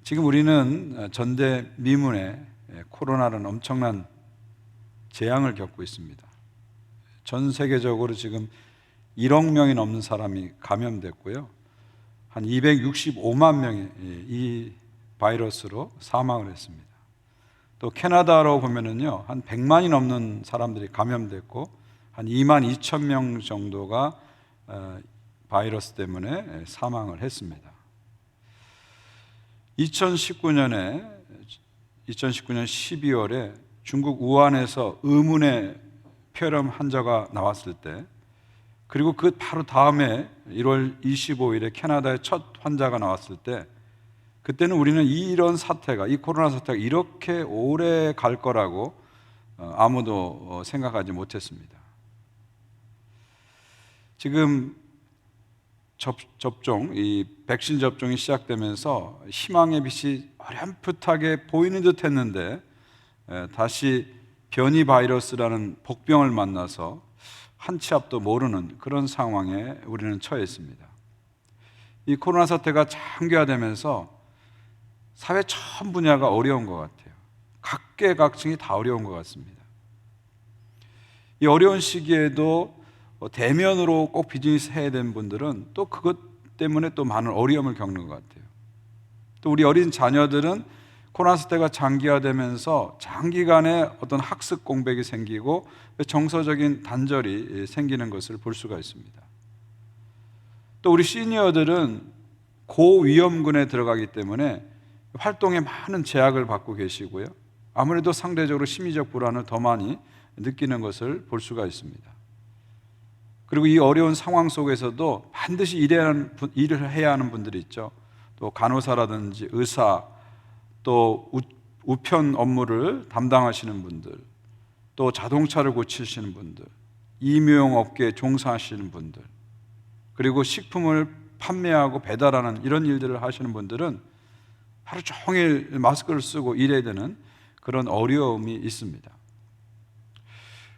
지금 우리는 전대미문에 코로나라는 엄청난 재앙을 겪고 있습니다. 전 세계적으로 지금 1억 명이 넘는 사람이 감염됐고요. 한 265만 명이 이 바이러스로 사망을 했습니다. 또 캐나다로 보면은요, 한 100만이 넘는 사람들이 감염됐고 한 2만 2천 명 정도가 바이러스 때문에 사망을 했습니다. 2019년 12월에 중국 우한에서 의문의 폐렴 환자가 나왔을 때, 그리고 그 바로 다음에 1월 25일에 캐나다의 첫 환자가 나왔을 때, 그때는 우리는 이런 사태가, 이 코로나 사태가 이렇게 오래 갈 거라고 아무도 생각하지 못했습니다. 지금 이 백신 접종이 시작되면서 희망의 빛이 어렴풋하게 보이는 듯 했는데 다시 변이 바이러스라는 복병을 만나서 한 치 앞도 모르는 그런 상황에 우리는 처해 있습니다. 이 코로나 사태가 장기화되면서 사회 전 분야가 어려운 것 같아요. 각계각층이 다 어려운 것 같습니다. 이 어려운 시기에도 대면으로 꼭 비즈니스 해야 되는 분들은 또 그것 때문에 또 많은 어려움을 겪는 것 같아요. 또 우리 어린 자녀들은 코로나 사태가 장기화되면서 장기간의 어떤 학습 공백이 생기고 정서적인 단절이 생기는 것을 볼 수가 있습니다. 또 우리 시니어들은 고위험군에 들어가기 때문에 활동에 많은 제약을 받고 계시고요. 아무래도 상대적으로 심리적 불안을 더 많이 느끼는 것을 볼 수가 있습니다. 그리고 이 어려운 상황 속에서도 반드시 일을 해야 하는 분들이 있죠. 또 간호사라든지 의사, 또 우편 업무를 담당하시는 분들, 또 자동차를 고치시는 분들, 임용 업계에 종사하시는 분들, 그리고 식품을 판매하고 배달하는 이런 일들을 하시는 분들은 하루 종일 마스크를 쓰고 일해야 되는 그런 어려움이 있습니다.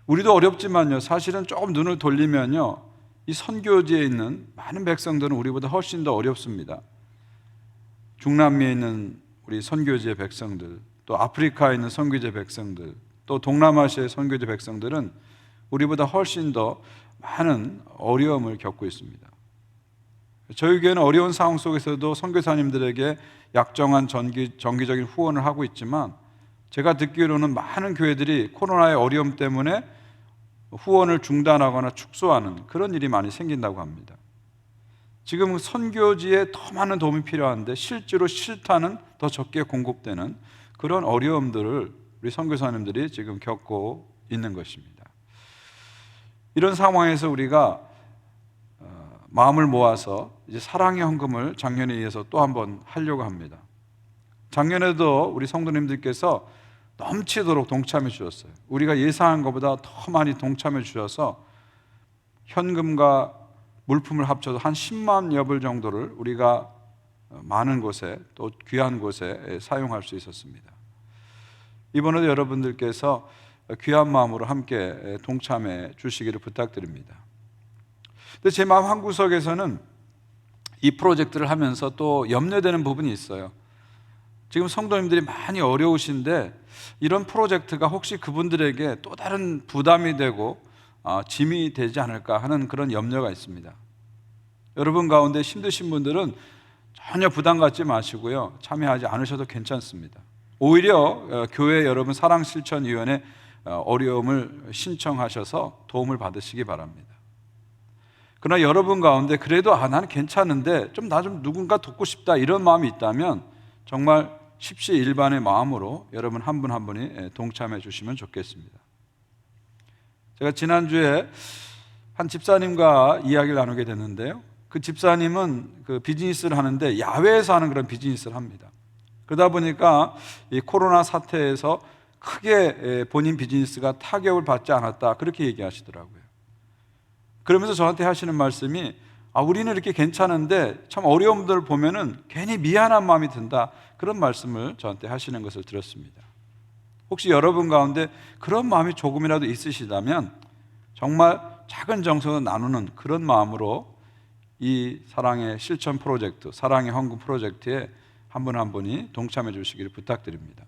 우리도 어렵지만요, 사실은 조금 눈을 돌리면요, 이 선교지에 있는 많은 백성들은 우리보다 훨씬 더 어렵습니다. 중남미에 있는 우리 선교지의 백성들, 또 아프리카에 있는 선교지 백성들, 또 동남아시아의 선교지 백성들은 우리보다 훨씬 더 많은 어려움을 겪고 있습니다. 저희 교회는 어려운 상황 속에서도 선교사님들에게 약정한 정기적인 후원을 하고 있지만, 제가 듣기로는 많은 교회들이 코로나의 어려움 때문에 후원을 중단하거나 축소하는 그런 일이 많이 생긴다고 합니다. 지금 선교지에 더 많은 도움이 필요한데 실제로 실타는 더 적게 공급되는 그런 어려움들을 우리 선교사님들이 지금 겪고 있는 것입니다. 이런 상황에서 우리가 마음을 모아서 이제 사랑의 헌금을 작년에 이어서 또 한번 하려고 합니다. 작년에도 우리 성도님들께서 넘치도록 동참해 주셨어요. 우리가 예상한 것보다 더 많이 동참해 주셔서 현금과 물품을 합쳐서 한 10만 여불 정도를 우리가 많은 곳에, 또 귀한 곳에 사용할 수 있었습니다. 이번에도 여러분들께서 귀한 마음으로 함께 동참해 주시기를 부탁드립니다. 근데 제 마음 한구석에서는 이 프로젝트를 하면서 또 염려되는 부분이 있어요. 지금 성도님들이 많이 어려우신데 이런 프로젝트가 혹시 그분들에게 또 다른 부담이 되고 짐이 되지 않을까 하는 그런 염려가 있습니다. 여러분 가운데 힘드신 분들은 전혀 부담 갖지 마시고요, 참여하지 않으셔도 괜찮습니다. 오히려 교회 여러분 사랑실천위원회 어려움을 신청하셔서 도움을 받으시기 바랍니다. 그러나 여러분 가운데 그래도 나는 괜찮은데 나 좀 누군가 돕고 싶다 이런 마음이 있다면 정말 십시일반의 마음으로 여러분 한 분 한 분이 동참해 주시면 좋겠습니다. 제가 지난주에 한 집사님과 이야기를 나누게 됐는데요, 그 집사님은 그 비즈니스를 하는데 야외에서 하는 그런 비즈니스를 합니다. 그러다 보니까 이 코로나 사태에서 크게 본인 비즈니스가 타격을 받지 않았다, 그렇게 얘기하시더라고요. 그러면서 저한테 하시는 말씀이 우리는 이렇게 괜찮은데 참 어려움들을 보면은 괜히 미안한 마음이 든다, 그런 말씀을 저한테 하시는 것을 들었습니다. 혹시 여러분 가운데 그런 마음이 조금이라도 있으시다면 정말 작은 정성을 나누는 그런 마음으로 이 사랑의 실천 프로젝트, 사랑의 헌금 프로젝트에 한 분 한 분이 동참해 주시기를 부탁드립니다.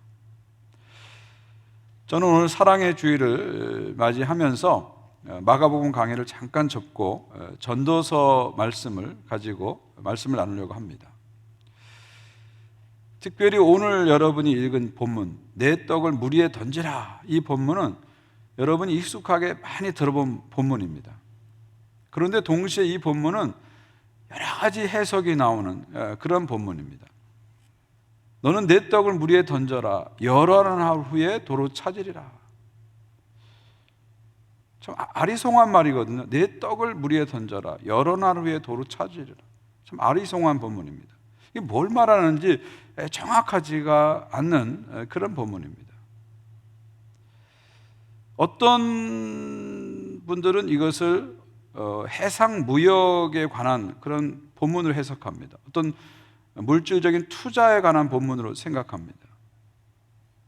저는 오늘 사랑의 주일을 맞이하면서 마가복음 강해를 잠깐 접고 전도서 말씀을 가지고 말씀을 나누려고 합니다. 특별히 오늘 여러분이 읽은 본문, 내 떡을 물 위에 던지라, 이 본문은 여러분이 익숙하게 많이 들어본 본문입니다. 그런데 동시에 이 본문은 여러 가지 해석이 나오는 그런 본문입니다. 너는 내 떡을 물 위에 던져라, 열어난 후에 도로 찾으리라. 참 아리송한 말이거든요. 내 떡을 물 위에 던져라, 열어난 후에 도로 찾으리라. 참 아리송한 본문입니다. 이게 뭘 말하는지 정확하지가 않는 그런 본문입니다. 어떤 분들은 이것을 해상 무역에 관한 그런 본문으로 해석합니다. 어떤 물질적인 투자에 관한 본문으로 생각합니다.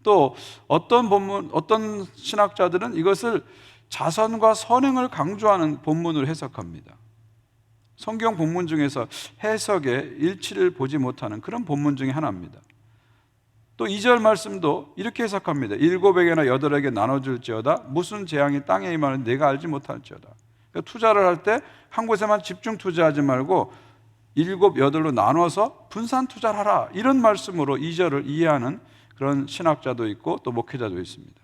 또 어떤 신학자들은 이것을 자선과 선행을 강조하는 본문으로 해석합니다. 성경 본문 중에서 해석에 일치를 보지 못하는 그런 본문 중에 하나입니다. 또 2절 말씀도 이렇게 해석합니다. 7에게나 8에게 나눠줄지어다 무슨 재앙이 땅에 임하는 내가 알지 못할지어다. 그러니까 투자를 할 때 한 곳에만 집중 투자하지 말고 7, 8로 나눠서 분산 투자를 하라, 이런 말씀으로 2절을 이해하는 그런 신학자도 있고 또 목회자도 있습니다.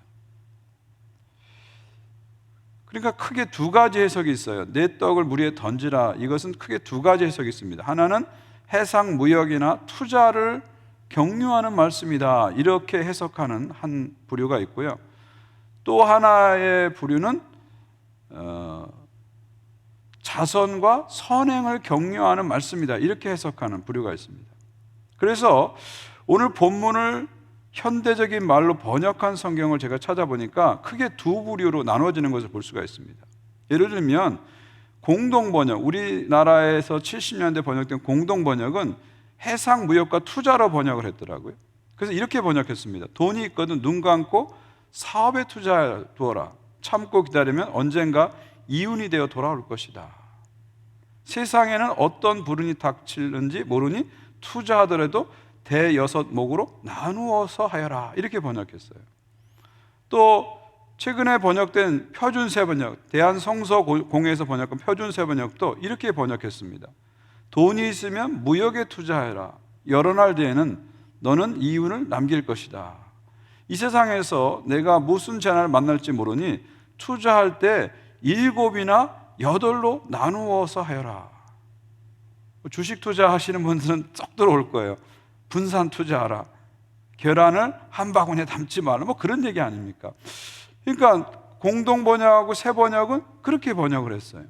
그러니까 크게 두 가지 해석이 있어요. 내 떡을 물 위에 던지라, 이것은 크게 두 가지 해석이 있습니다. 하나는 해상 무역이나 투자를 격려하는 말씀이다, 이렇게 해석하는 한 부류가 있고요. 또 하나의 부류는 자선과 선행을 격려하는 말씀이다, 이렇게 해석하는 부류가 있습니다. 그래서 오늘 본문을 현대적인 말로 번역한 성경을 제가 찾아보니까 크게 두 부류로 나눠지는 것을 볼 수가 있습니다. 예를 들면 공동번역, 우리나라에서 70년대 번역된 공동번역은 해상무역과 투자로 번역을 했더라고요. 그래서 이렇게 번역했습니다. 돈이 있거든 눈 감고 사업에 투자해 두어라. 참고 기다리면 언젠가 이윤이 되어 돌아올 것이다. 세상에는 어떤 불운이 닥칠는지 모르니 투자하더라도 대여섯목으로 나누어서 하여라, 이렇게 번역했어요. 또 최근에 번역된 표준세번역, 대한성서공회에서 번역한 표준세번역도 이렇게 번역했습니다. 돈이 있으면 무역에 투자해라. 여러 날 뒤에는 너는 이윤을 남길 것이다. 이 세상에서 내가 무슨 재난을 만날지 모르니 투자할 때 7이나 8로 나누어서 하여라. 주식 투자하시는 분들은 쏙 들어올 거예요. 분산 투자하라. 계란을 한 바구니에 담지 말라. 뭐 그런 얘기 아닙니까? 그러니까 공동번역하고 새번역은 그렇게 번역을 했어요.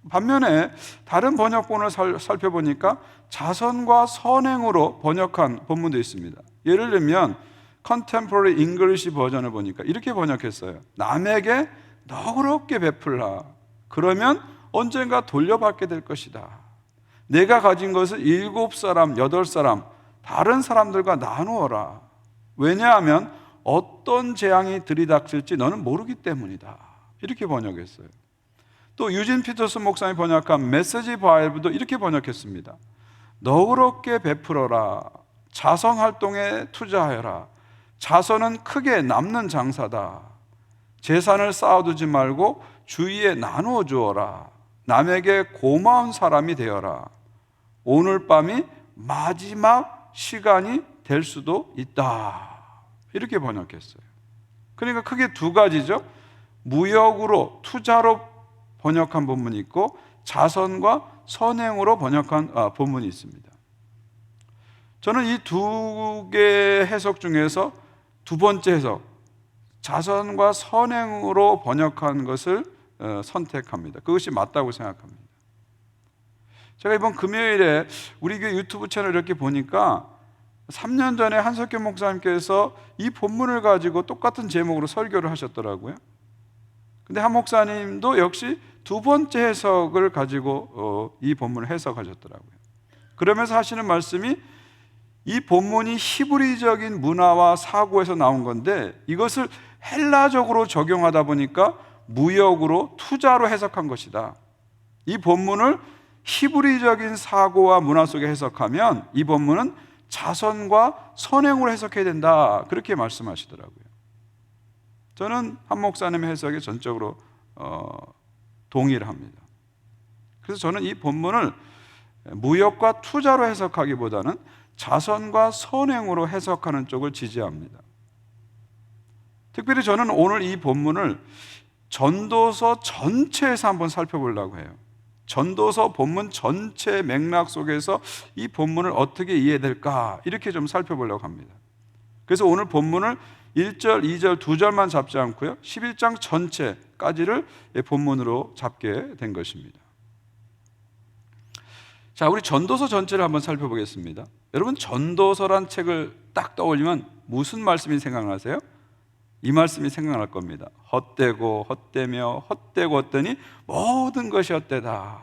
반면에 다른 번역본을 살펴보니까 자선과 선행으로 번역한 본문도 있습니다. 예를 들면 Contemporary English 버전을 보니까 이렇게 번역했어요. 남에게 너그럽게 베풀라. 그러면 언젠가 돌려받게 될 것이다. 내가 가진 것을 7사람, 8사람 다른 사람들과 나누어라. 왜냐하면 어떤 재앙이 들이닥칠지 너는 모르기 때문이다. 이렇게 번역했어요. 또 유진 피터슨 목사님이 번역한 메시지 바이블도 이렇게 번역했습니다. 너그럽게 베풀어라. 자선활동에 투자하여라. 자선은 크게 남는 장사다. 재산을 쌓아두지 말고 주위에 나누어 주어라. 남에게 고마운 사람이 되어라. 오늘 밤이 마지막 시간이 될 수도 있다. 이렇게 번역했어요. 그러니까 크게 두 가지죠. 무역으로, 투자로 번역한 본문이 있고 자선과 선행으로 번역한 본문이 있습니다. 저는 이 두 개의 해석 중에서 두 번째 해석, 자선과 선행으로 번역한 것을 선택합니다. 그것이 맞다고 생각합니다. 제가 이번 금요일에 우리 교회 유튜브 채널 이렇게 보니까 3년 전에 한석규 목사님께서 이 본문을 가지고 똑같은 제목으로 설교를 하셨더라고요. 근데 한 목사님도 역시 두 번째 해석을 가지고 이 본문을 해석하셨더라고요. 그러면서 하시는 말씀이 이 본문이 히브리적인 문화와 사고에서 나온 건데 이것을 헬라적으로 적용하다 보니까 무역으로 투자로 해석한 것이다. 이 본문을 히브리적인 사고와 문화 속에 해석하면 이 본문은 자선과 선행으로 해석해야 된다, 그렇게 말씀하시더라고요. 저는 한 목사님의 해석에 전적으로 동의를 합니다. 그래서 저는 이 본문을 무역과 투자로 해석하기보다는 자선과 선행으로 해석하는 쪽을 지지합니다. 특별히 저는 오늘 이 본문을 전도서 전체에서 한번 살펴보려고 해요. 전도서 본문 전체 맥락 속에서 이 본문을 어떻게 이해될까, 이렇게 좀 살펴보려고 합니다. 그래서 오늘 본문을 1절, 2절, 2절만 잡지 않고요, 11장 전체까지를 본문으로 잡게 된 것입니다. 자, 우리 전도서 전체를 한번 살펴보겠습니다. 여러분, 전도서란 책을 딱 떠올리면 무슨 말씀이 생각나세요? 이 말씀이 생각날 겁니다. 헛되고 헛되며 헛되고 헛되니 모든 것이 헛되다.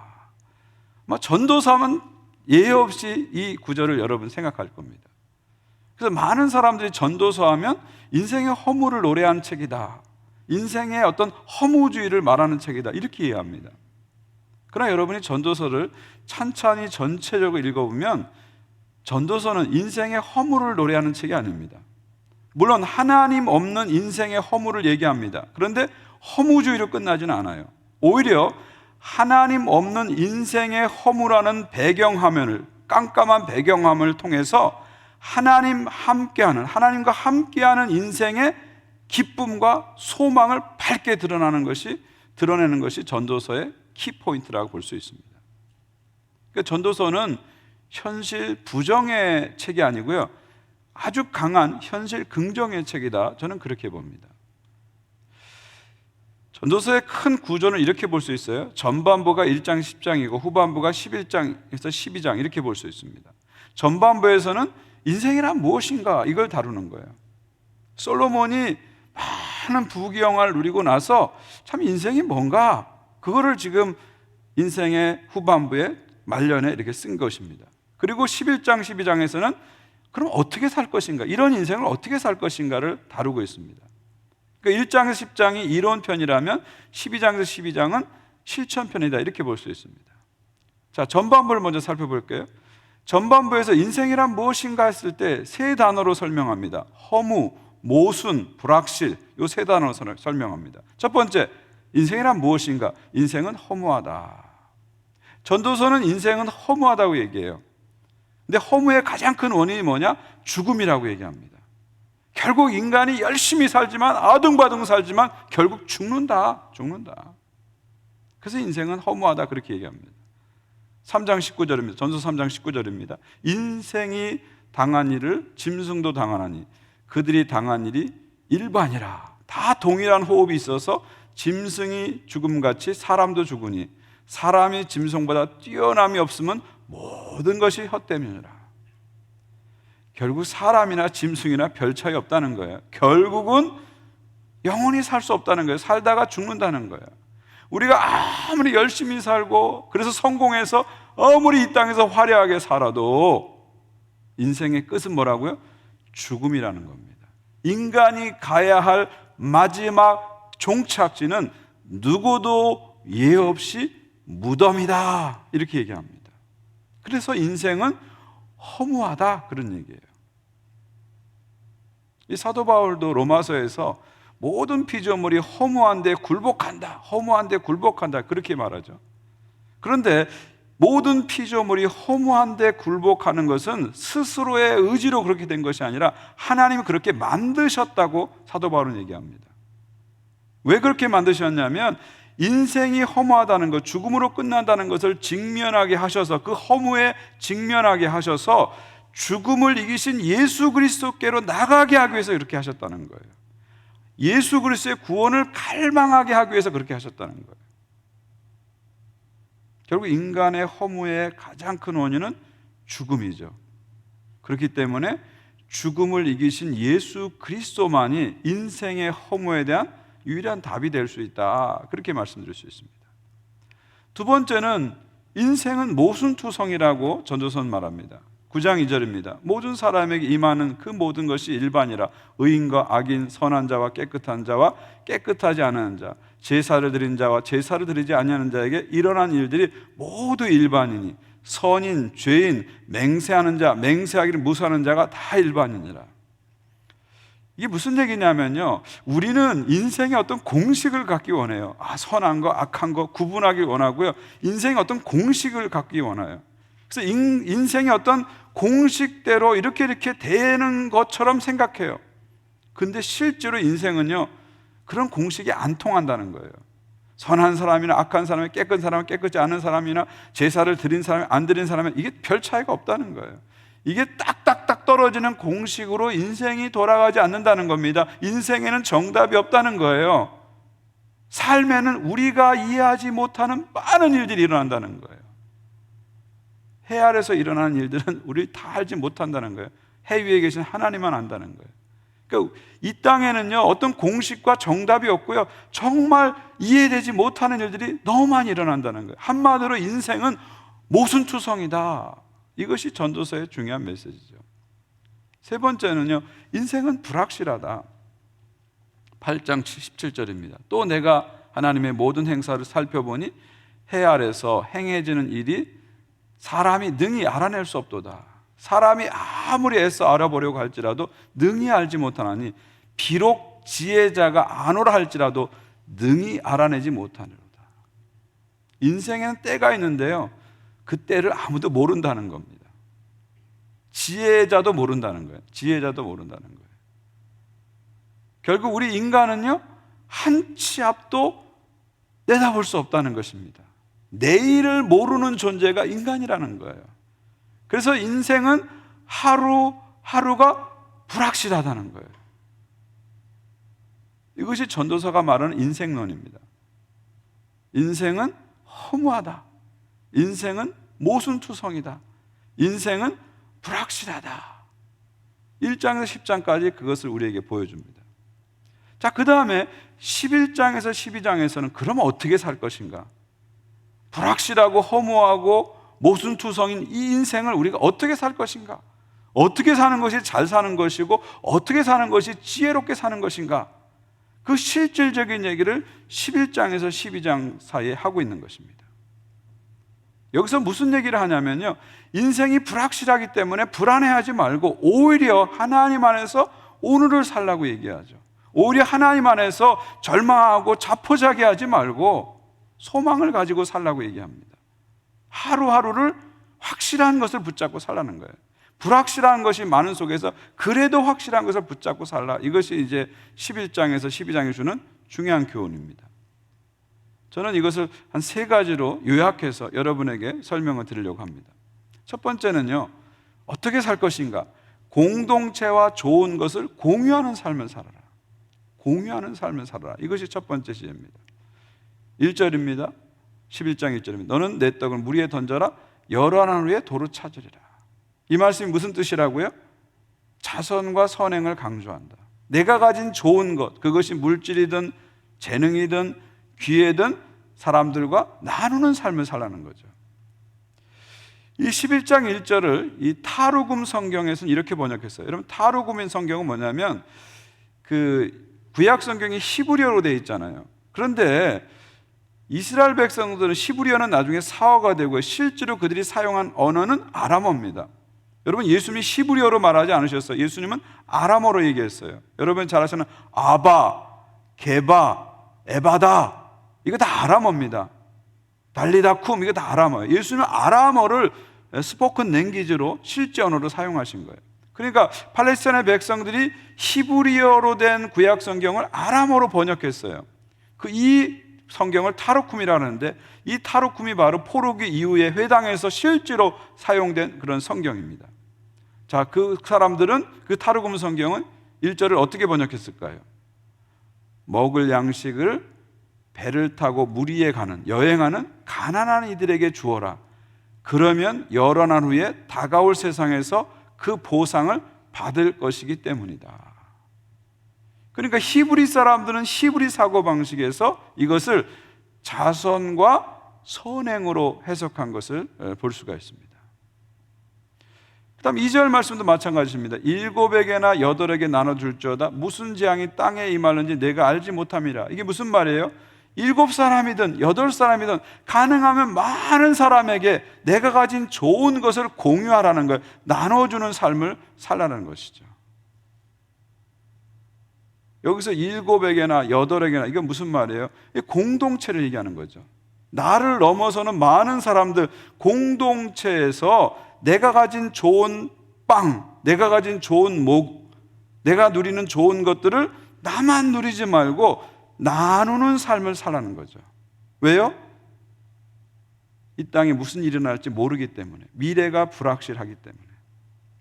전도서하면 예외 없이 이 구절을 여러분 생각할 겁니다. 그래서 많은 사람들이 전도서 하면 인생의 허무를 노래한 책이다, 인생의 어떤 허무주의를 말하는 책이다, 이렇게 이해합니다. 그러나 여러분이 전도서를 찬찬히 전체적으로 읽어보면 전도서는 인생의 허무를 노래하는 책이 아닙니다. 물론 하나님 없는 인생의 허무를 얘기합니다. 그런데 허무주의로 끝나지는 않아요. 오히려 하나님 없는 인생의 허무라는 배경화면을, 깜깜한 배경화면을 통해서 하나님과 함께하는 인생의 기쁨과 소망을 밝게 드러내는 것이 전도서의 키포인트라고 볼 수 있습니다. 그러니까 전도서는 현실 부정의 책이 아니고요, 아주 강한 현실 긍정의 책이다, 저는 그렇게 봅니다. 전도서의 큰 구조는 이렇게 볼 수 있어요. 전반부가 1장 10장이고 후반부가 11장에서 12장, 이렇게 볼 수 있습니다. 전반부에서는 인생이란 무엇인가, 이걸 다루는 거예요. 솔로몬이 많은 부귀영화를 누리고 나서 참 인생이 뭔가, 그거를 지금 인생의 후반부에 말년에 이렇게 쓴 것입니다. 그리고 11장 12장에서는 그럼 어떻게 살 것인가, 이런 인생을 어떻게 살 것인가를 다루고 있습니다. 그러니까 1장에서 10장이 이론편이라면 12장에서 12장은 실천편이다, 이렇게 볼 수 있습니다. 자, 전반부를 먼저 살펴볼게요. 전반부에서 인생이란 무엇인가 했을 때 세 단어로 설명합니다. 허무, 모순, 불확실, 이 세 단어로 설명합니다. 첫 번째, 인생이란 무엇인가? 인생은 허무하다. 전도서는 인생은 허무하다고 얘기해요. 근데 허무의 가장 큰 원인이 뭐냐? 죽음이라고 얘기합니다. 결국 인간이 열심히 살지만, 아둥바둥 살지만 결국 죽는다. 그래서 인생은 허무하다, 그렇게 얘기합니다. 3장 19절입니다. 전서 3장 19절입니다. 인생이 당한 일을 짐승도 당하나니 그들이 당한 일이 일반이라. 다 동일한 호흡이 있어서 짐승이 죽음같이 사람도 죽으니 사람이 짐승보다 뛰어남이 없으면 모든 것이 헛됨이니라. 결국 사람이나 짐승이나 별 차이 없다는 거예요. 결국은 영원히 살 수 없다는 거예요. 살다가 죽는다는 거예요. 우리가 아무리 열심히 살고 그래서 성공해서 아무리 이 땅에서 화려하게 살아도 인생의 끝은 뭐라고요? 죽음이라는 겁니다. 인간이 가야 할 마지막 종착지는 누구도 예외 없이 무덤이다, 이렇게 얘기합니다. 그래서 인생은 허무하다, 그런 얘기예요. 이 사도 바울도 로마서에서 모든 피조물이 허무한데 굴복한다, 그렇게 말하죠. 그런데 모든 피조물이 허무한데 굴복하는 것은 스스로의 의지로 그렇게 된 것이 아니라 하나님이 그렇게 만드셨다고 사도 바울은 얘기합니다. 왜 그렇게 만드셨냐면 인생이 허무하다는 것, 죽음으로 끝난다는 것을 직면하게 하셔서, 그 허무에 직면하게 하셔서 죽음을 이기신 예수 그리스도께로 나가게 하기 위해서 이렇게 하셨다는 거예요. 예수 그리스도의 구원을 갈망하게 하기 위해서 그렇게 하셨다는 거예요. 결국 인간의 허무의 가장 큰 원인은 죽음이죠. 그렇기 때문에 죽음을 이기신 예수 그리스도만이 인생의 허무에 대한 유일한 답이 될 수 있다, 그렇게 말씀드릴 수 있습니다. 두 번째는 인생은 모순투성이라고 전도서는 말합니다. 9장 2절입니다. 모든 사람에게 임하는 그 모든 것이 일반이라. 의인과 악인, 선한 자와 깨끗한 자와 깨끗하지 않은 자, 제사를 드린 자와 제사를 드리지 아니하는 자에게 일어난 일들이 모두 일반이니 선인, 죄인, 맹세하는 자, 맹세하기를 무수하는 자가 다 일반이니라. 이게 무슨 얘기냐면요, 우리는 인생에 어떤 공식을 갖기 원해요. 선한 거, 악한 거 구분하기 원하고요, 인생에 어떤 공식을 갖기 원해요. 그래서 인생의 어떤 공식대로 이렇게 되는 것처럼 생각해요. 근데 실제로 인생은요, 그런 공식이 안 통한다는 거예요. 선한 사람이나 악한 사람이, 깨끗한 사람이, 깨끗지 않은 사람이나, 제사를 드린 사람이, 안 드린 사람이, 이게 별 차이가 없다는 거예요. 이게 딱딱딱 떨어지는 공식으로 인생이 돌아가지 않는다는 겁니다. 인생에는 정답이 없다는 거예요. 삶에는 우리가 이해하지 못하는 많은 일들이 일어난다는 거예요. 해 아래서 일어나는 일들은 우리 다 알지 못한다는 거예요. 해 위에 계신 하나님만 안다는 거예요. 그러니까 이 땅에는요, 어떤 공식과 정답이 없고요, 정말 이해되지 못하는 일들이 너무 많이 일어난다는 거예요. 한마디로 인생은 모순투성이다. 이것이 전도서의 중요한 메시지죠. 세 번째는요, 인생은 불확실하다. 8장 17절입니다. 또 내가 하나님의 모든 행사를 살펴보니 해 아래서 행해지는 일이 사람이 능히 알아낼 수 없도다. 사람이 아무리 애써 알아보려고 할지라도 능히 알지 못하나니 비록 지혜자가 아노라 할지라도 능히 알아내지 못하느로다. 인생에는 때가 있는데요, 그 때를 아무도 모른다는 겁니다. 지혜자도 모른다는 거예요. 지혜자도 모른다는 거예요. 결국 우리 인간은요, 한 치 앞도 내다볼 수 없다는 것입니다. 내일을 모르는 존재가 인간이라는 거예요. 그래서 인생은 하루하루가 불확실하다는 거예요. 이것이 전도서가 말하는 인생론입니다. 인생은 허무하다. 인생은 모순투성이다. 인생은 불확실하다. 1장에서 10장까지 그것을 우리에게 보여줍니다. 자, 그 다음에 11장에서 12장에서는 그러면 어떻게 살 것인가? 불확실하고 허무하고 모순투성인 이 인생을 우리가 어떻게 살 것인가? 어떻게 사는 것이 잘 사는 것이고 어떻게 사는 것이 지혜롭게 사는 것인가? 그 실질적인 얘기를 11장에서 12장 사이에 하고 있는 것입니다. 여기서 무슨 얘기를 하냐면요, 인생이 불확실하기 때문에 불안해하지 말고 오히려 하나님 안에서 오늘을 살라고 얘기하죠. 오히려 하나님 안에서 절망하고 자포자기하지 말고 소망을 가지고 살라고 얘기합니다. 하루하루를 확실한 것을 붙잡고 살라는 거예요. 불확실한 것이 많은 속에서 그래도 확실한 것을 붙잡고 살라. 이것이 이제 11장에서 12장이 주는 중요한 교훈입니다. 저는 이것을 한 세 가지로 요약해서 여러분에게 설명을 드리려고 합니다. 첫 번째는요, 어떻게 살 것인가? 공동체와 좋은 것을 공유하는 삶을 살아라. 공유하는 삶을 살아라. 이것이 첫 번째 지혜입니다. 1절입니다. 11장 1절입니다. 너는 내 떡을 물 위에 던져라. 열어난 후에 도로 찾으리라. 이 말씀이 무슨 뜻이라고요? 자선과 선행을 강조한다. 내가 가진 좋은 것, 그것이 물질이든 재능이든 기회든 사람들과 나누는 삶을 살라는 거죠. 이 11장 1절을 이 타르굼 성경에서는 이렇게 번역했어요. 여러분, 타르굼인 성경은 뭐냐면 그 구약 성경이 히브리어로 되어 있잖아요. 그런데 이스라엘 백성들은 히브리어는 나중에 사어가 되고 실제로 그들이 사용한 언어는 아람어입니다. 여러분, 예수님이 히브리어로 말하지 않으셨어요. 예수님은 아람어로 얘기했어요. 여러분 잘 아시는 아바, 게바, 에바다, 이거 다 아람어입니다. 달리다쿰, 이거 다 아람어예요. 예수님은 아람어를 스포큰 랭귀지로 실제 언어로 사용하신 거예요. 그러니까 팔레스타인의 백성들이 히브리어로 된 구약 성경을 아람어로 번역했어요. 이 성경을 타르쿰이라고 하는데, 이 타르쿰이 바로 포로기 이후에 회당에서 실제로 사용된 그런 성경입니다. 자, 그 사람들은 그 타르굼 성경은 1절을 어떻게 번역했을까요? 먹을 양식을 배를 타고 물 위에 가는, 여행하는 가난한 이들에게 주어라. 그러면 열어난 후에 다가올 세상에서 그 보상을 받을 것이기 때문이다. 그러니까 히브리 사람들은 히브리 사고방식에서 이것을 자선과 선행으로 해석한 것을 볼 수가 있습니다. 그 다음 2절 말씀도 마찬가지입니다. 7에게나 8에게 나눠줄지어다 무슨 재앙이 땅에 임하는지 내가 알지 못함이라. 이게 무슨 말이에요? 7사람이든 8사람이든 가능하면 많은 사람에게 내가 가진 좋은 것을 공유하라는 거예요. 나눠주는 삶을 살라는 것이죠. 여기서 7에게나 8에게나 이게 무슨 말이에요? 공동체를 얘기하는 거죠. 나를 넘어서는 많은 사람들, 공동체에서 내가 가진 좋은 빵, 내가 가진 좋은 목, 내가 누리는 좋은 것들을 나만 누리지 말고 나누는 삶을 살라는 거죠. 왜요? 이 땅에 무슨 일이 일어날지 모르기 때문에, 미래가 불확실하기 때문에.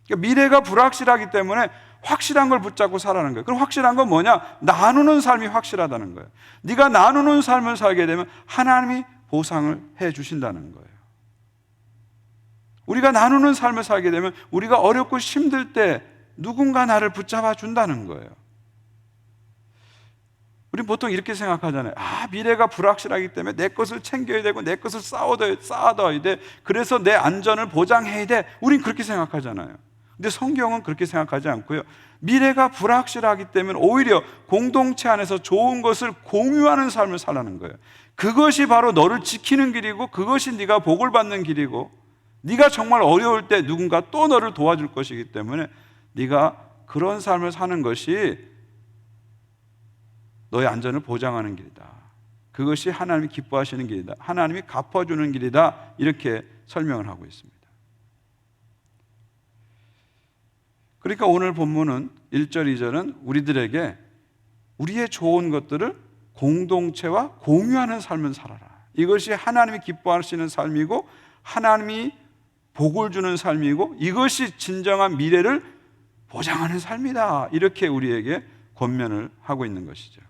그러니까 미래가 불확실하기 때문에 확실한 걸 붙잡고 살라는 거예요. 그럼 확실한 건 뭐냐? 나누는 삶이 확실하다는 거예요. 네가 나누는 삶을 살게 되면 하나님이 보상을 해 주신다는 거예요. 우리가 나누는 삶을 살게 되면 우리가 어렵고 힘들 때 누군가 나를 붙잡아 준다는 거예요. 우리는 보통 이렇게 생각하잖아요. 미래가 불확실하기 때문에 내 것을 챙겨야 되고 내 것을 쌓아둬야 돼. 그래서 내 안전을 보장해야 돼. 우린 그렇게 생각하잖아요. 근데 성경은 그렇게 생각하지 않고요. 미래가 불확실하기 때문에 오히려 공동체 안에서 좋은 것을 공유하는 삶을 살라는 거예요. 그것이 바로 너를 지키는 길이고, 그것이 네가 복을 받는 길이고, 네가 정말 어려울 때 누군가 또 너를 도와줄 것이기 때문에 네가 그런 삶을 사는 것이 너의 안전을 보장하는 길이다. 그것이 하나님이 기뻐하시는 길이다. 하나님이 갚아주는 길이다. 이렇게 설명을 하고 있습니다. 그러니까 오늘 본문은 1절, 2절은 우리들에게 우리의 좋은 것들을 공동체와 공유하는 삶을 살아라. 이것이 하나님이 기뻐하시는 삶이고 하나님이 복을 주는 삶이고 이것이 진정한 미래를 보장하는 삶이다. 이렇게 우리에게 권면을 하고 있는 것이죠.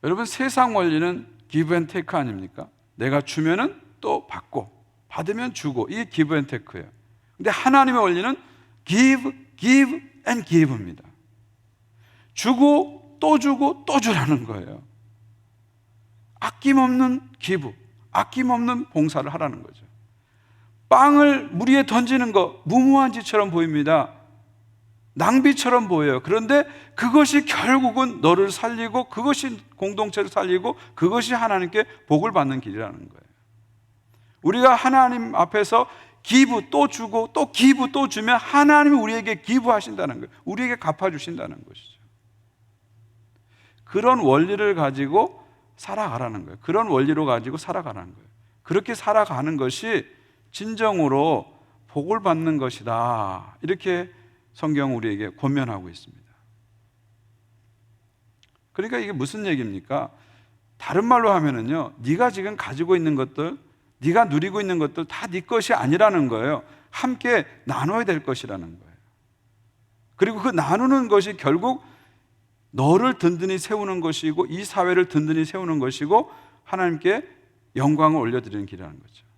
여러분, 세상 원리는 give and take 아닙니까? 내가 주면은 또 받고, 받으면 주고, 이게 give and take예요. 근데 하나님의 원리는 give, give and give입니다. 주고 또 주고 또 주라는 거예요. 아낌없는 give, 아낌없는 봉사를 하라는 거죠. 빵을 물 위에 던지는 거 무모한 짓처럼 보입니다. 낭비처럼 보여요. 그런데 그것이 결국은 너를 살리고, 그것이 공동체를 살리고, 그것이 하나님께 복을 받는 길이라는 거예요. 우리가 하나님 앞에서 기부 또 주고 또 기부 또 주면 하나님이 우리에게 기부하신다는 거예요. 우리에게 갚아주신다는 것이죠. 그런 원리를 가지고 살아가라는 거예요. 그런 원리로 가지고 살아가라는 거예요. 그렇게 살아가는 것이 진정으로 복을 받는 것이다. 이렇게 성경은 우리에게 권면하고 있습니다. 그러니까 이게 무슨 얘기입니까? 다른 말로 하면은요, 네가 지금 가지고 있는 것들, 네가 누리고 있는 것들 다 네 것이 아니라는 거예요. 함께 나눠야 될 것이라는 거예요. 그리고 그 나누는 것이 결국 너를 든든히 세우는 것이고, 이 사회를 든든히 세우는 것이고, 하나님께 영광을 올려드리는 길이라는 거죠.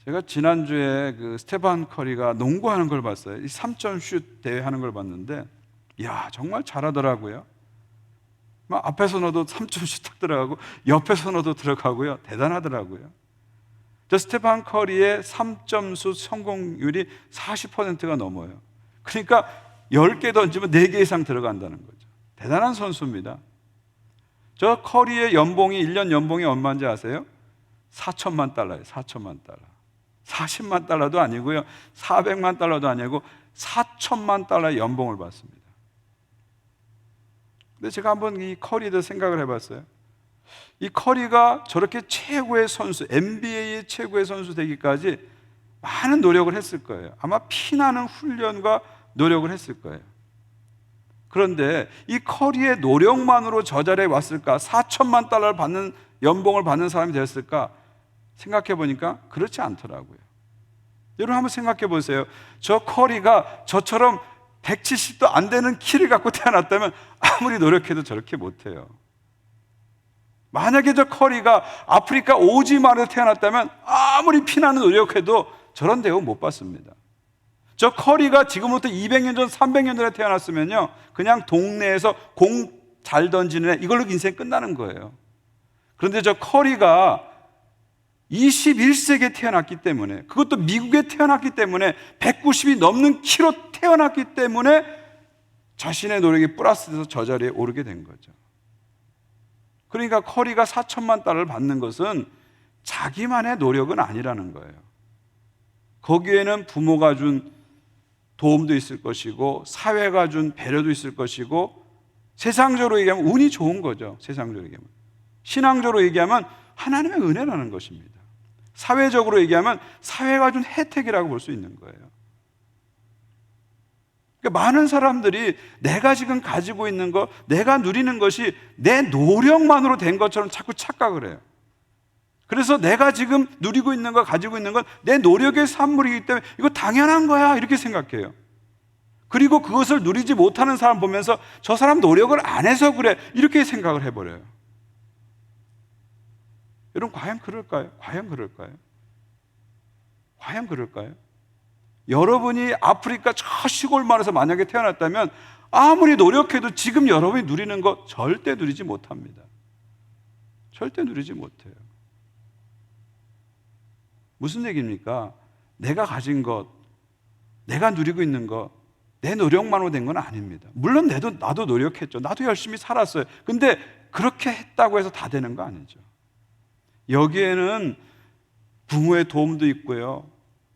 제가 지난주에 그 스테반 커리가 농구하는 걸 봤어요. 이 3점 슛 대회 하는 걸 봤는데, 이야, 정말 잘하더라고요. 막 앞에서 넣어도 3점 슛 딱 들어가고, 옆에서 넣어도 들어가고요. 대단하더라고요. 저 스테반 커리의 3점 슛 성공률이 40%가 넘어요. 그러니까 10개 던지면 4개 이상 들어간다는 거죠. 대단한 선수입니다. 저 커리의 연봉이 1년 연봉이 얼마인지 아세요? 4천만 달러예요. 4천만 달러. 40만 달러도 아니고요, 400만 달러도 아니고 4천만 달러의 연봉을 받습니다. 근데 제가 한번 이 커리도 생각을 해봤어요. 이 커리가 저렇게 최고의 선수, NBA의 최고의 선수 되기까지 많은 노력을 했을 거예요. 아마 피나는 훈련과 노력을 했을 거예요. 그런데 이 커리의 노력만으로 저 자리에 왔을까? 4천만 달러를 받는 연봉을 받는 사람이 되었을까? 생각해 보니까 그렇지 않더라고요. 여러분 한번 생각해 보세요. 저 커리가 저처럼 170도 안 되는 키를 갖고 태어났다면 아무리 노력해도 저렇게 못해요. 만약에 저 커리가 아프리카 오지마르에 태어났다면 아무리 피나는 노력해도 저런 대우 못 받습니다. 저 커리가 지금부터 200년 전, 300년 전에 태어났으면요, 그냥 동네에서 공 잘 던지는 애, 이걸로 인생 끝나는 거예요. 그런데 저 커리가 21세기에 태어났기 때문에, 그것도 미국에 태어났기 때문에, 190이 넘는 키로 태어났기 때문에 자신의 노력이 플러스돼서 저 자리에 오르게 된 거죠. 그러니까 커리가 4천만 달러를 받는 것은 자기만의 노력은 아니라는 거예요. 거기에는 부모가 준 도움도 있을 것이고, 사회가 준 배려도 있을 것이고, 세상적으로 얘기하면 운이 좋은 거죠. 세상적으로 얘기하면. 신앙적으로 얘기하면 하나님의 은혜라는 것입니다. 사회적으로 얘기하면 사회가 준 혜택이라고 볼 수 있는 거예요. 그러니까 많은 사람들이 내가 지금 가지고 있는 것, 내가 누리는 것이 내 노력만으로 된 것처럼 자꾸 착각을 해요. 그래서 내가 지금 누리고 있는 것, 가지고 있는 건 내 노력의 산물이기 때문에 이거 당연한 거야, 이렇게 생각해요. 그리고 그것을 누리지 못하는 사람 보면서 저 사람 노력을 안 해서 그래, 이렇게 생각을 해버려요. 여러분, 과연 그럴까요? 과연 그럴까요? 과연 그럴까요? 여러분이 아프리카 저 시골 마을에서 만약에 태어났다면 아무리 노력해도 지금 여러분이 누리는 것 절대 누리지 못합니다. 절대 누리지 못해요. 무슨 얘기입니까? 내가 가진 것, 내가 누리고 있는 것, 내 노력만으로 된 건 아닙니다. 물론 나도 노력했죠. 나도 열심히 살았어요. 근데 그렇게 했다고 해서 다 되는 거 아니죠. 여기에는 부모의 도움도 있고요,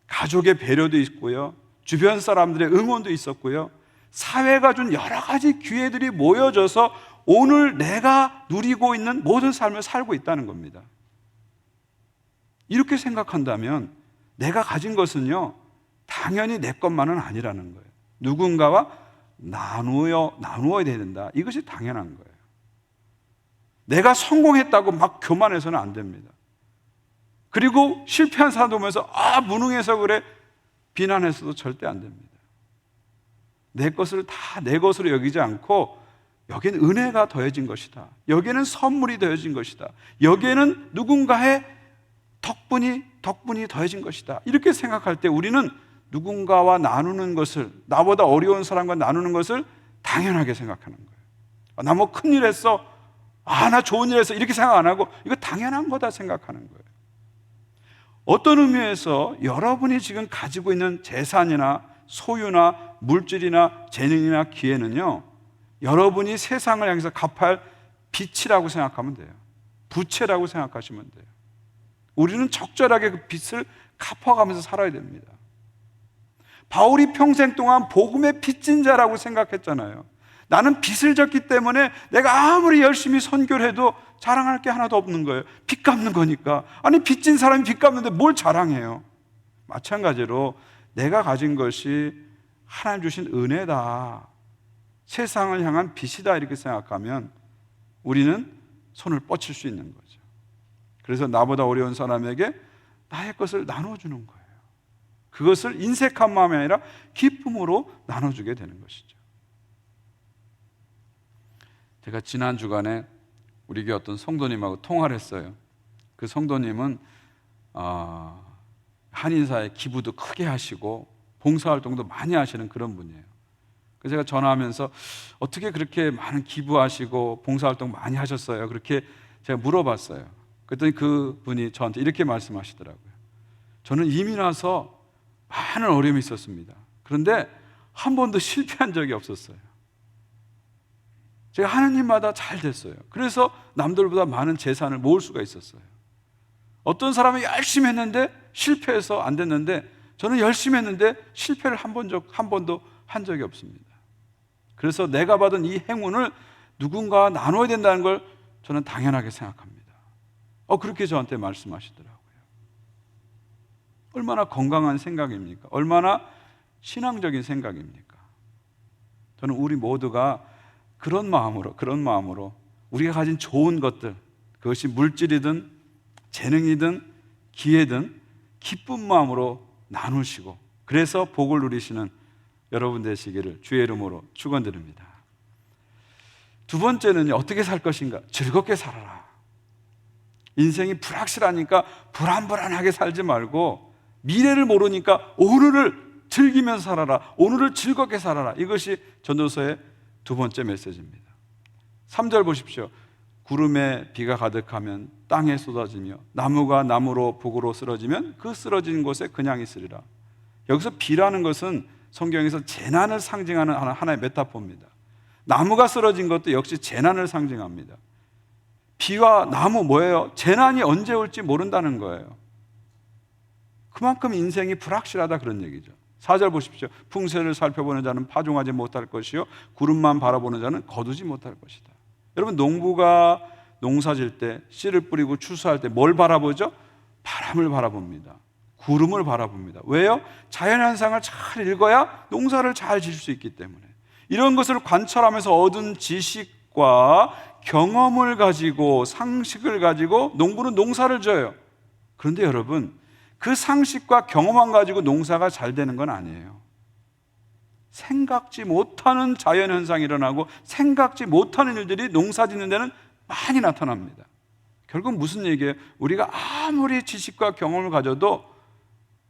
가족의 배려도 있고요, 주변 사람들의 응원도 있었고요, 사회가 준 여러 가지 기회들이 모여져서 오늘 내가 누리고 있는 모든 삶을 살고 있다는 겁니다. 이렇게 생각한다면 내가 가진 것은요, 당연히 내 것만은 아니라는 거예요. 누군가와 나누어야 된다. 이것이 당연한 거예요. 내가 성공했다고 막 교만해서는 안 됩니다. 그리고 실패한 사람도 보면서 무능해서 그래, 비난해서도 절대 안 됩니다. 내 것을 다 내 것으로 여기지 않고 여기는 은혜가 더해진 것이다, 여기는 선물이 더해진 것이다, 여기에는 누군가의 덕분이 더해진 것이다, 이렇게 생각할 때 우리는 누군가와 나누는 것을, 나보다 어려운 사람과 나누는 것을 당연하게 생각하는 거예요. 나 뭐 큰일 했어, 나 좋은 일 했어, 이렇게 생각 안 하고 이거 당연한 거다 생각하는 거예요. 어떤 의미에서 여러분이 지금 가지고 있는 재산이나 소유나 물질이나 재능이나 기회는요, 여러분이 세상을 향해서 갚을 빚이라고 생각하면 돼요. 부채라고 생각하시면 돼요. 우리는 적절하게 그 빚을 갚아가면서 살아야 됩니다. 바울이 평생 동안 복음의 빚진 자라고 생각했잖아요. 나는 빚을 졌기 때문에 내가 아무리 열심히 선교를 해도 자랑할 게 하나도 없는 거예요. 빚 갚는 거니까. 아니, 빚진 사람이 빚 갚는데 뭘 자랑해요? 마찬가지로 내가 가진 것이 하나님 주신 은혜다, 세상을 향한 빚이다, 이렇게 생각하면 우리는 손을 뻗칠 수 있는 거죠. 그래서 나보다 어려운 사람에게 나의 것을 나눠주는 거예요. 그것을 인색한 마음이 아니라 기쁨으로 나눠주게 되는 것이죠. 제가 지난 주간에 우리 교회 어떤 성도님하고 통화를 했어요. 그 성도님은 한인사에 기부도 크게 하시고 봉사활동도 많이 하시는 그런 분이에요. 그래서 제가 전화하면서 어떻게 그렇게 많은 기부하시고 봉사활동 많이 하셨어요? 그렇게 제가 물어봤어요. 그랬더니 그 분이 저한테 이렇게 말씀하시더라고요. 저는 이민 와서 많은 어려움이 있었습니다. 그런데 한 번도 실패한 적이 없었어요. 제가 하나님마다 잘 됐어요. 그래서 남들보다 많은 재산을 모을 수가 있었어요. 어떤 사람이 열심히 했는데 실패해서 안 됐는데 저는 열심히 했는데 실패를 한 번도 한 적이 없습니다. 그래서 내가 받은 이 행운을 누군가와 나눠야 된다는 걸 저는 당연하게 생각합니다. 그렇게 저한테 말씀하시더라고요. 얼마나 건강한 생각입니까? 얼마나 신앙적인 생각입니까? 저는 우리 모두가 그런 마음으로 우리가 가진 좋은 것들, 그것이 물질이든 재능이든 기회든 기쁜 마음으로 나누시고, 그래서 복을 누리시는 여러분 되시기를 주의 이름으로 축원드립니다. 두 번째는요, 어떻게 살 것인가? 즐겁게 살아라. 인생이 불확실하니까 불안불안하게 살지 말고 미래를 모르니까 오늘을 즐기면서 살아라. 오늘을 즐겁게 살아라. 이것이 전도서의 두 번째 메시지입니다. 3절 보십시오. 구름에 비가 가득하면 땅에 쏟아지며 나무가 나무로 북으로 쓰러지면 그 쓰러진 곳에 그냥 있으리라. 여기서 비라는 것은 성경에서 재난을 상징하는 하나의 메타포입니다. 나무가 쓰러진 것도 역시 재난을 상징합니다. 비와 나무 뭐예요? 재난이 언제 올지 모른다는 거예요. 그만큼 인생이 불확실하다 그런 얘기죠. 4절 보십시오. 풍세를 살펴보는 자는 파종하지 못할 것이요 구름만 바라보는 자는 거두지 못할 것이다. 여러분, 농부가 농사질 때 씨를 뿌리고 추수할 때 뭘 바라보죠? 바람을 바라봅니다. 구름을 바라봅니다. 왜요? 자연현상을 잘 읽어야 농사를 잘 지을 수 있기 때문에. 이런 것을 관찰하면서 얻은 지식과 경험을 가지고, 상식을 가지고 농부는 농사를 져요. 그런데 여러분, 그 상식과 경험만 가지고 농사가 잘 되는 건 아니에요. 생각지 못하는 자연현상이 일어나고 생각지 못하는 일들이 농사 짓는 데는 많이 나타납니다. 결국 무슨 얘기예요? 우리가 아무리 지식과 경험을 가져도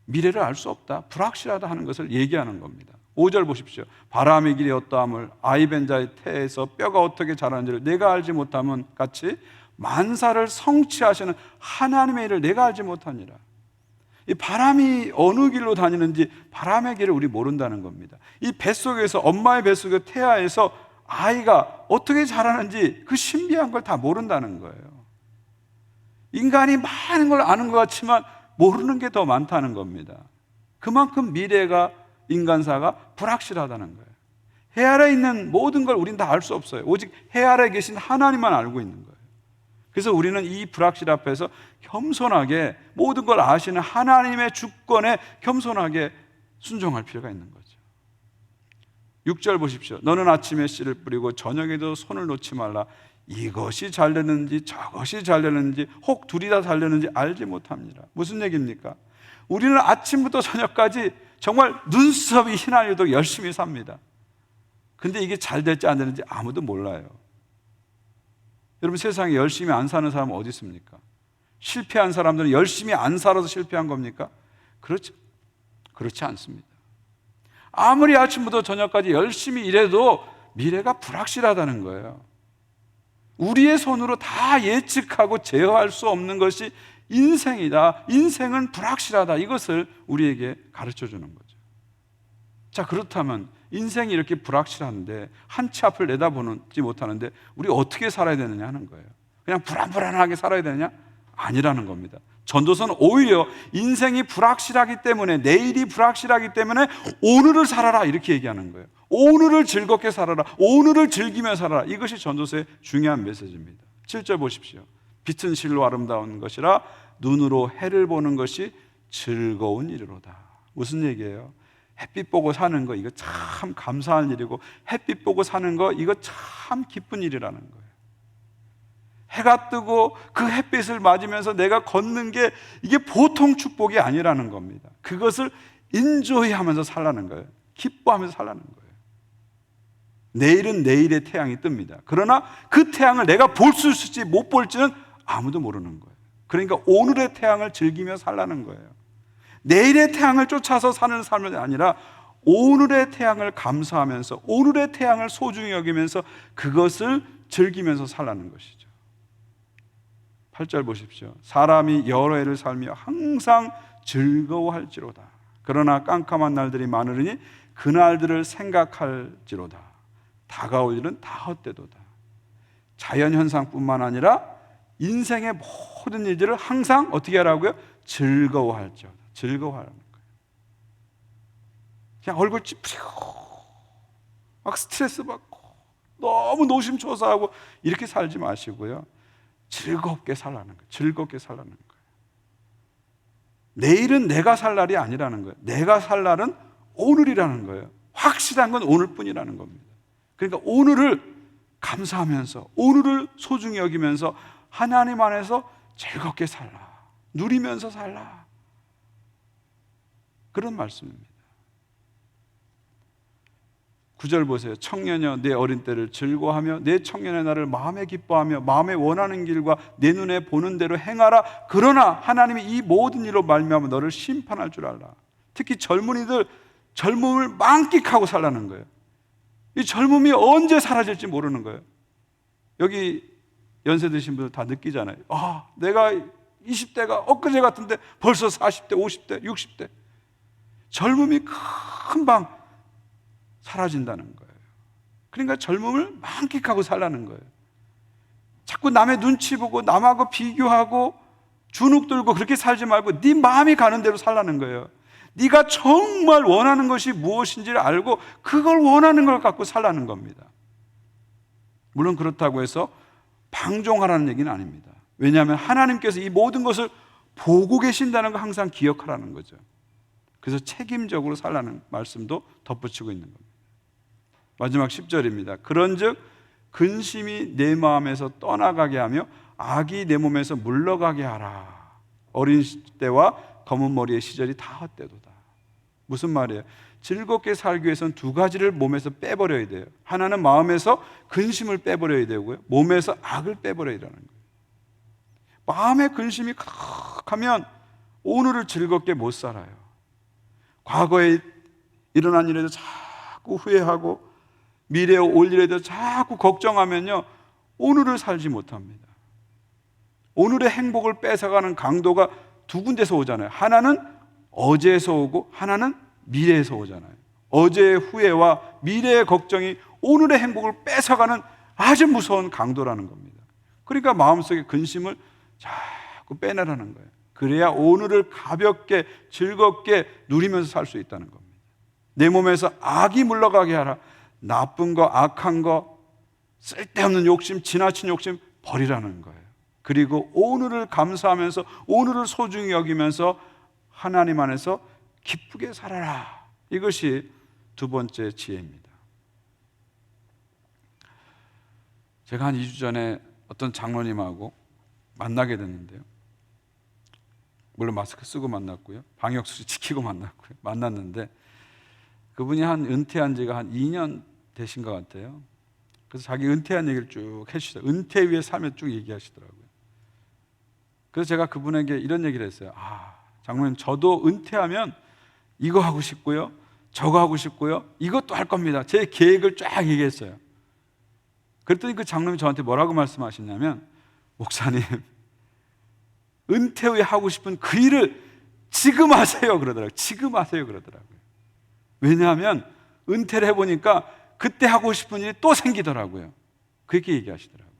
미래를 알 수 없다, 불확실하다 하는 것을 얘기하는 겁니다. 5절 보십시오. 바람의 길이 어떠함을 아이벤 자의 태에서 뼈가 어떻게 자라는지를 내가 알지 못함은 같이 만사를 성취하시는 하나님의 일을 내가 알지 못하니라. 이 바람이 어느 길로 다니는지, 바람의 길을 우리 모른다는 겁니다. 이 뱃속에서, 엄마의 뱃속에 태아에서 아이가 어떻게 자라는지 그 신비한 걸 다 모른다는 거예요. 인간이 많은 걸 아는 것 같지만 모르는 게 더 많다는 겁니다. 그만큼 미래가, 인간사가 불확실하다는 거예요. 해 아래 있는 모든 걸 우린 다 알 수 없어요. 오직 해 아래 계신 하나님만 알고 있는 거예요. 그래서 우리는 이 불확실 앞에서 겸손하게 모든 걸 아시는 하나님의 주권에 겸손하게 순종할 필요가 있는 거죠. 6절 보십시오. 너는 아침에 씨를 뿌리고 저녁에도 손을 놓지 말라. 이것이 잘 되는지 저것이 잘 되는지 혹 둘이 다 잘 되는지 알지 못합니다. 무슨 얘기입니까? 우리는 아침부터 저녁까지 정말 눈썹이 휘날리도록 열심히 삽니다. 근데 이게 잘 될지 안 되는지 아무도 몰라요. 여러분, 세상에 열심히 안 사는 사람은 어디 있습니까? 실패한 사람들은 열심히 안 살아서 실패한 겁니까? 그렇지 않습니다. 아무리 아침부터 저녁까지 열심히 일해도 미래가 불확실하다는 거예요. 우리의 손으로 다 예측하고 제어할 수 없는 것이 인생이다. 인생은 불확실하다. 이것을 우리에게 가르쳐 주는 거죠. 자, 그렇다면 인생이 이렇게 불확실한데, 한치 앞을 내다보지 못하는데 우리 어떻게 살아야 되느냐 하는 거예요. 그냥 불안불안하게 살아야 되느냐? 아니라는 겁니다. 전도서는 오히려 인생이 불확실하기 때문에, 내일이 불확실하기 때문에 오늘을 살아라 이렇게 얘기하는 거예요. 오늘을 즐겁게 살아라, 오늘을 즐기며 살아라. 이것이 전도서의 중요한 메시지입니다. 7절 보십시오. 빛은 실로 아름다운 것이라 눈으로 해를 보는 것이 즐거운 일이로다. 무슨 얘기예요? 햇빛 보고 사는 거, 이거 참 감사한 일이고, 햇빛 보고 사는 거, 이거 참 기쁜 일이라는 거예요. 해가 뜨고 그 햇빛을 맞으면서 내가 걷는 게 이게 보통 축복이 아니라는 겁니다. 그것을 인조이하면서 살라는 거예요. 기뻐하면서 살라는 거예요. 내일은 내일의 태양이 뜹니다. 그러나 그 태양을 내가 볼 수 있을지 못 볼지는 아무도 모르는 거예요. 그러니까 오늘의 태양을 즐기며 살라는 거예요. 내일의 태양을 쫓아서 사는 삶이 아니라 오늘의 태양을 감사하면서, 오늘의 태양을 소중히 여기면서 그것을 즐기면서 살라는 것이죠. 8절 보십시오. 사람이 여러 해를 살며 항상 즐거워할지로다. 그러나 깜깜한 날들이 많으니 그날들을 생각할지로다. 다가올 일은 다 헛되도다. 자연현상뿐만 아니라 인생의 모든 일들을 항상 어떻게 하라고요? 즐거워할지로다. 즐거워하라는 거예요. 그냥 얼굴 찌푸리고 막 스트레스 받고 너무 노심초사하고 이렇게 살지 마시고요. 즐겁게 살라는 거예요. 즐겁게 살라는 거예요. 내일은 내가 살 날이 아니라는 거예요. 내가 살 날은 오늘이라는 거예요. 확실한 건 오늘뿐이라는 겁니다. 그러니까 오늘을 감사하면서, 오늘을 소중히 여기면서 하나님 안에서 즐겁게 살라, 누리면서 살라, 그런 말씀입니다. 9절 보세요. 청년여, 내 어린 때를 즐거워하며 내 청년의 날을 마음에 기뻐하며 마음에 원하는 길과 내 눈에 보는 대로 행하라. 그러나 하나님이 이 모든 일로 말미암아 너를 심판할 줄 알라. 특히 젊은이들, 젊음을 만끽하고 살라는 거예요. 이 젊음이 언제 사라질지 모르는 거예요. 여기 연세 드신 분들 다 느끼잖아요. 내가 20대가 엊그제 같은데 벌써 40대, 50대, 60대. 젊음이 금방 사라진다는 거예요. 그러니까 젊음을 만끽하고 살라는 거예요. 자꾸 남의 눈치 보고 남하고 비교하고 주눅 들고 그렇게 살지 말고 네 마음이 가는 대로 살라는 거예요. 네가 정말 원하는 것이 무엇인지를 알고 그걸 원하는 걸 갖고 살라는 겁니다. 물론 그렇다고 해서 방종하라는 얘기는 아닙니다. 왜냐하면 하나님께서 이 모든 것을 보고 계신다는 걸 항상 기억하라는 거죠. 그래서 책임적으로 살라는 말씀도 덧붙이고 있는 겁니다. 마지막 10절입니다. 그런즉 근심이 내 마음에서 떠나가게 하며 악이 내 몸에서 물러가게 하라. 어린 때와 검은 머리의 시절이 다 헛되도다. 무슨 말이에요? 즐겁게 살기 위해서는 두 가지를 몸에서 빼버려야 돼요. 하나는 마음에서 근심을 빼버려야 되고요, 몸에서 악을 빼버려야 되는 거예요. 마음에 근심이 가득하면 오늘을 즐겁게 못 살아요. 과거에 일어난 일에도 자꾸 후회하고 미래에 올 일에도 자꾸 걱정하면요, 오늘을 살지 못합니다. 오늘의 행복을 뺏어가는 강도가 두 군데서 오잖아요. 하나는 어제에서 오고 하나는 미래에서 오잖아요. 어제의 후회와 미래의 걱정이 오늘의 행복을 뺏어가는 아주 무서운 강도라는 겁니다. 그러니까 마음속에 근심을 자꾸 빼내라는 거예요. 그래야 오늘을 가볍게 즐겁게 누리면서 살 수 있다는 겁니다. 내 몸에서 악이 물러가게 하라. 나쁜 거, 악한 거, 쓸데없는 욕심, 지나친 욕심 버리라는 거예요. 그리고 오늘을 감사하면서 오늘을 소중히 여기면서 하나님 안에서 기쁘게 살아라. 이것이 두 번째 지혜입니다. 제가 한 2주 전에 어떤 장로님하고 만나게 됐는데요, 물론 마스크 쓰고 만났고요, 방역수칙 지키고 만났는데 그분이 은퇴한 지가 한 2년 되신 것 같아요. 그래서 자기 은퇴한 얘기를 쭉 해주시더라고요. 은퇴 위에 삶을 쭉 얘기하시더라고요. 그래서 제가 그분에게 이런 얘기를 했어요. 장로님, 저도 은퇴하면 이거 하고 싶고요, 저거 하고 싶고요, 이것도 할 겁니다. 제 계획을 쫙 얘기했어요. 그랬더니 그 장로님이 저한테 뭐라고 말씀하셨냐면, 목사님, 은퇴 후에 하고 싶은 그 일을 지금 하세요 그러더라고요. 지금 하세요 그러더라고요. 왜냐하면 은퇴를 해보니까 그때 하고 싶은 일이 또 생기더라고요. 그렇게 얘기하시더라고요.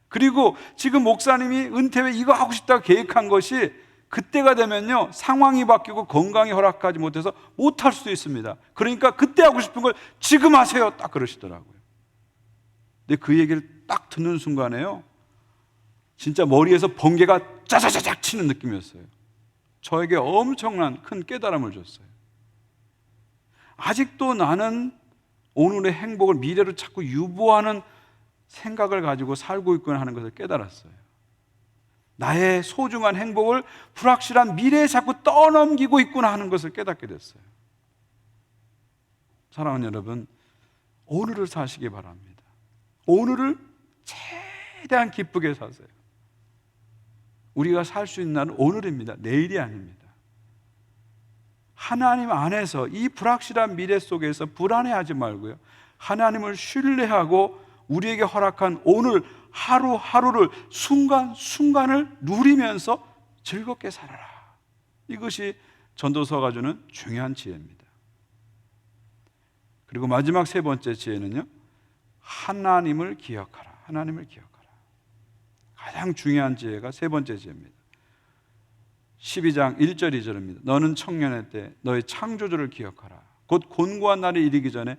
그리고 지금 목사님이 은퇴 후에 이거 하고 싶다고 계획한 것이 그때가 되면요, 상황이 바뀌고 건강이 허락하지 못해서 못할 수도 있습니다. 그러니까 그때 하고 싶은 걸 지금 하세요, 딱 그러시더라고요. 근데 그 얘기를 딱 듣는 순간에요, 진짜 머리에서 번개가 짜자자작 치는 느낌이었어요. 저에게 엄청난 큰 깨달음을 줬어요. 아직도 나는 오늘의 행복을 미래로 자꾸 유보하는 생각을 가지고 살고 있구나 하는 것을 깨달았어요. 나의 소중한 행복을 불확실한 미래에 자꾸 떠넘기고 있구나 하는 것을 깨닫게 됐어요. 사랑하는 여러분, 오늘을 사시기 바랍니다. 오늘을 최대한 기쁘게 사세요. 우리가 살 수 있는 날은 오늘입니다. 내일이 아닙니다. 하나님 안에서 이 불확실한 미래 속에서 불안해하지 말고요, 하나님을 신뢰하고 우리에게 허락한 오늘 하루하루를 순간순간을 누리면서 즐겁게 살아라. 이것이 전도서가 주는 중요한 지혜입니다. 그리고 마지막 세 번째 지혜는요, 하나님을 기억하라. 하나님을 기억하라. 가장 중요한 지혜가 세 번째 지혜입니다. 12장 1절 2절입니다. 너는 청년의 때 너의 창조주를 기억하라. 곧 곤고한 날이 이르기 전에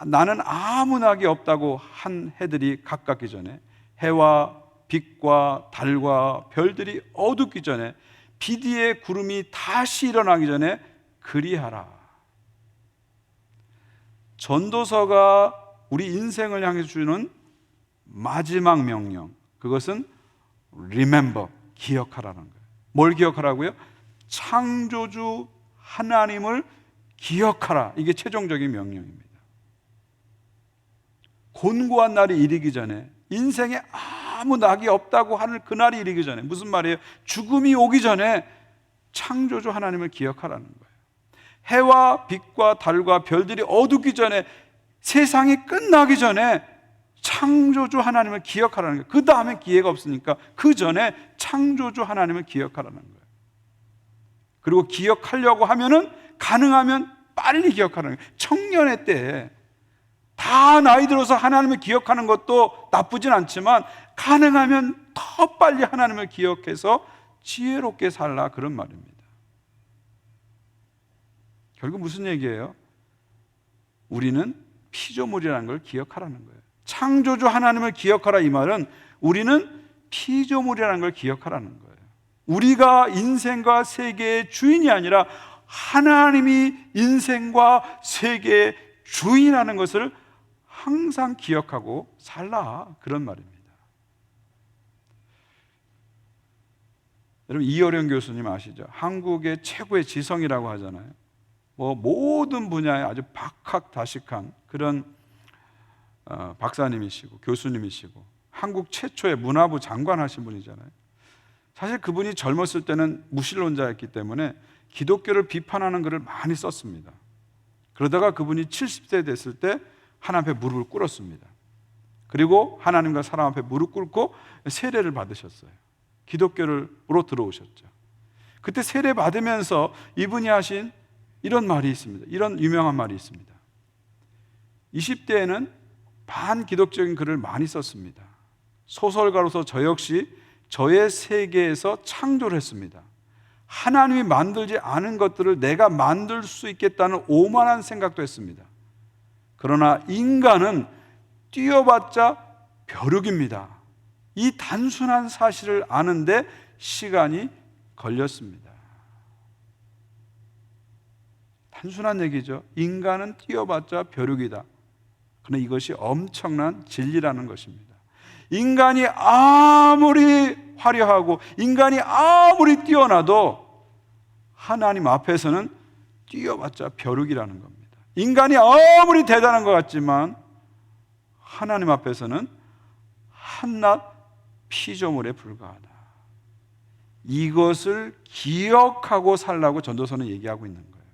나는 아무 낙이 없다고 한 해들이 가깝기 전에, 해와 빛과 달과 별들이 어둡기 전에, 비디의 구름이 다시 일어나기 전에 그리하라. 전도서가 우리 인생을 향해 주는 마지막 명령, 그것은 remember, 기억하라는 거예요. 뭘 기억하라고요? 창조주 하나님을 기억하라. 이게 최종적인 명령입니다. 곤고한 날이 이르기 전에, 인생에 아무 낙이 없다고 하는 그날이 이르기 전에, 무슨 말이에요? 죽음이 오기 전에 창조주 하나님을 기억하라는 거예요. 해와 빛과 달과 별들이 어둡기 전에, 세상이 끝나기 전에 창조주 하나님을 기억하라는 거예요. 그 다음에 기회가 없으니까 그 전에 창조주 하나님을 기억하라는 거예요. 그리고 기억하려고 하면은 가능하면 빨리 기억하라는 거예요. 청년의 때에 다 나이 들어서 하나님을 기억하는 것도 나쁘진 않지만 가능하면 더 빨리 하나님을 기억해서 지혜롭게 살라, 그런 말입니다. 결국 무슨 얘기예요? 우리는 피조물이라는 걸 기억하라는 거예요. 창조주 하나님을 기억하라, 이 말은 우리는 피조물이라는 걸 기억하라는 거예요. 우리가 인생과 세계의 주인이 아니라 하나님이 인생과 세계의 주인이라는 것을 항상 기억하고 살라, 그런 말입니다. 여러분, 이어령 교수님 아시죠? 한국의 최고의 지성이라고 하잖아요. 모든 분야에 아주 박학다식한 그런 박사님이시고 교수님이시고 한국 최초의 문화부 장관 하신 분이잖아요. 사실 그분이 젊었을 때는 무신론자였기 때문에 기독교를 비판하는 글을 많이 썼습니다. 그러다가 그분이 70세 됐을 때 하나님 앞에 무릎을 꿇었습니다. 그리고 하나님과 사람 앞에 무릎 꿇고 세례를 받으셨어요. 기독교로 들어오셨죠. 그때 세례 받으면서 이분이 하신 이런 말이 있습니다. 이런 유명한 말이 있습니다. 20대에는 반기독적인 글을 많이 썼습니다. 소설가로서 저 역시 저의 세계에서 창조를 했습니다. 하나님이 만들지 않은 것들을 내가 만들 수 있겠다는 오만한 생각도 했습니다. 그러나 인간은 뛰어봤자 벼룩입니다. 이 단순한 사실을 아는데 시간이 걸렸습니다. 단순한 얘기죠. 인간은 뛰어봤자 벼룩이다. 그러나 이것이 엄청난 진리라는 것입니다. 인간이 아무리 화려하고 인간이 아무리 뛰어나도 하나님 앞에서는 뛰어봤자 벼룩이라는 겁니다. 인간이 아무리 대단한 것 같지만 하나님 앞에서는 한낱 피조물에 불과하다. 이것을 기억하고 살라고 전도서는 얘기하고 있는 거예요.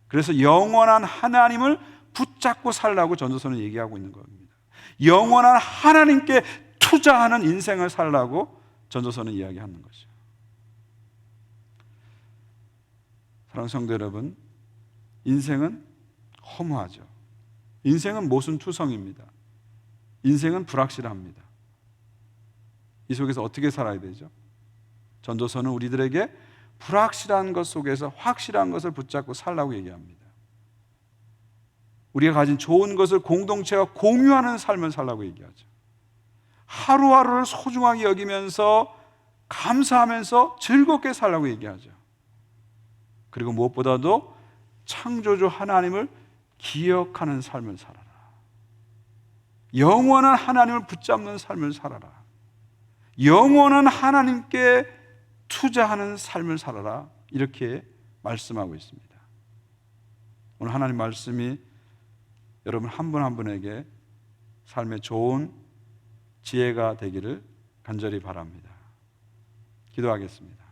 그래서 영원한 하나님을 붙잡고 살라고 전도서는 얘기하고 있는 겁니다. 영원한 하나님께 투자하는 인생을 살라고 전도서는 이야기하는 것이죠. 사랑하는 성도 여러분, 인생은 허무하죠. 인생은 모순투성입니다. 인생은 불확실합니다. 이 속에서 어떻게 살아야 되죠? 전도서는 우리들에게 불확실한 것 속에서 확실한 것을 붙잡고 살라고 얘기합니다. 우리가 가진 좋은 것을 공동체와 공유하는 삶을 살라고 얘기하죠. 하루하루를 소중하게 여기면서 감사하면서 즐겁게 살라고 얘기하죠. 그리고 무엇보다도 창조주 하나님을 기억하는 삶을 살아라. 영원한 하나님을 붙잡는 삶을 살아라. 영원한 하나님께 투자하는 삶을 살아라. 이렇게 말씀하고 있습니다. 오늘 하나님 말씀이 여러분 한 분 한 분에게 삶의 좋은 지혜가 되기를 간절히 바랍니다. 기도하겠습니다.